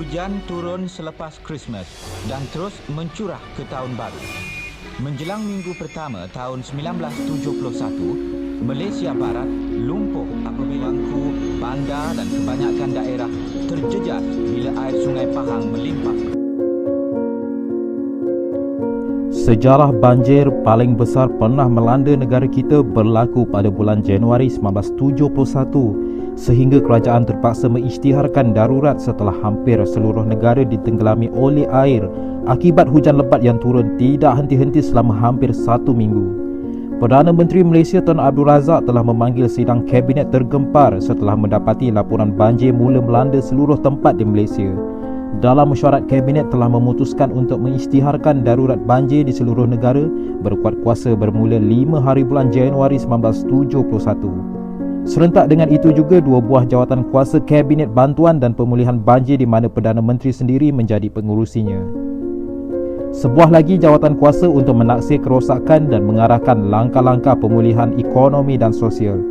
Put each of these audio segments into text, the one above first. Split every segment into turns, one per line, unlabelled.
Hujan turun selepas Christmas dan terus mencurah ke tahun baru. Menjelang minggu pertama tahun 1971, Malaysia Barat lumpuh apabila Bangku, bandar dan kebanyakan daerah terjejas bila air Sungai Pahang melimpah.
Sejarah banjir paling besar pernah melanda negara kita berlaku pada bulan Januari 1971 sehingga kerajaan terpaksa mengisytiharkan darurat setelah hampir seluruh negara ditenggelami oleh air akibat hujan lebat yang turun tidak henti-henti selama hampir 1 minggu. Perdana Menteri Malaysia Tun Abdul Razak telah memanggil sidang kabinet tergempar setelah mendapati laporan banjir mula melanda seluruh tempat di Malaysia. Dalam mesyuarat kabinet telah memutuskan untuk mengisytiharkan darurat banjir di seluruh negara berkuat kuasa bermula 5 hari bulan Januari 1971. Serentak dengan itu juga 2 buah jawatan kuasa Kabinet Bantuan dan Pemulihan Banjir di mana Perdana Menteri sendiri menjadi pengurusinya. Sebuah lagi jawatan kuasa untuk menaksir kerosakan dan mengarahkan langkah-langkah pemulihan ekonomi dan sosial.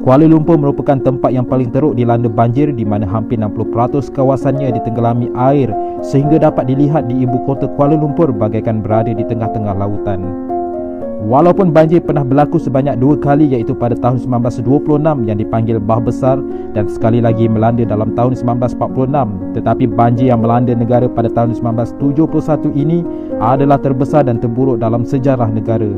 Kuala Lumpur merupakan tempat yang paling teruk dilanda banjir di mana hampir 60% kawasannya ditenggelami air sehingga dapat dilihat di ibu kota Kuala Lumpur bagaikan berada di tengah-tengah lautan. Walaupun banjir pernah berlaku sebanyak 2 kali iaitu pada tahun 1926 yang dipanggil Bah Besar dan sekali lagi melanda dalam tahun 1946, tetapi banjir yang melanda negara pada tahun 1971 ini adalah terbesar dan terburuk dalam sejarah negara.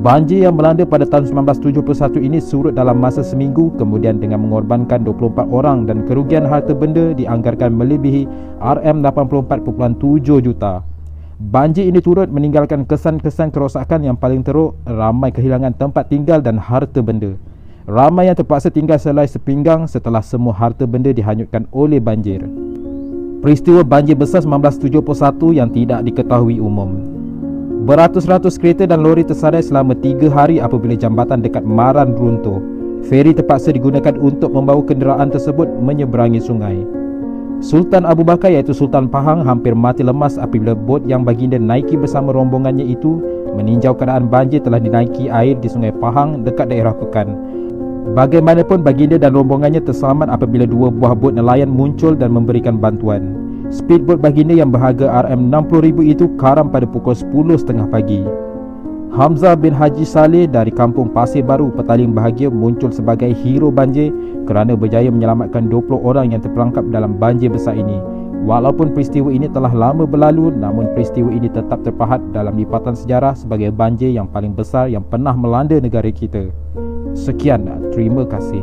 Banjir yang melanda pada tahun 1971 ini surut dalam masa seminggu kemudian dengan mengorbankan 24 orang dan kerugian harta benda dianggarkan melebihi RM84.7 juta. Banjir ini turut meninggalkan kesan-kesan kerosakan yang paling teruk, ramai kehilangan tempat tinggal dan harta benda. Ramai yang terpaksa tinggal selai sepinggang setelah semua harta benda dihanyutkan oleh banjir. Peristiwa banjir besar 1971 yang tidak diketahui umum. Beratus-ratus kereta dan lori tersadai selama 3 hari apabila jambatan dekat Maran runtuh. Feri terpaksa digunakan untuk membawa kenderaan tersebut menyeberangi sungai. Sultan Abu Bakar iaitu Sultan Pahang hampir mati lemas apabila bot yang baginda naiki bersama rombongannya itu meninjau keadaan banjir telah dinaiki air di Sungai Pahang dekat daerah Pekan. Bagaimanapun baginda dan rombongannya terselamat apabila 2 buah bot nelayan muncul dan memberikan bantuan. Speedboat baginda yang berharga RM60,000 itu karam pada pukul 10.30 pagi. Hamzah bin Haji Saleh dari kampung Pasir Baru, Petaling Bahagia muncul sebagai hero banjir kerana berjaya menyelamatkan 20 orang yang terperangkap dalam banjir besar ini. Walaupun peristiwa ini telah lama berlalu, namun peristiwa ini tetap terpahat dalam lipatan sejarah sebagai banjir yang paling besar yang pernah melanda negara kita. Sekian, terima kasih.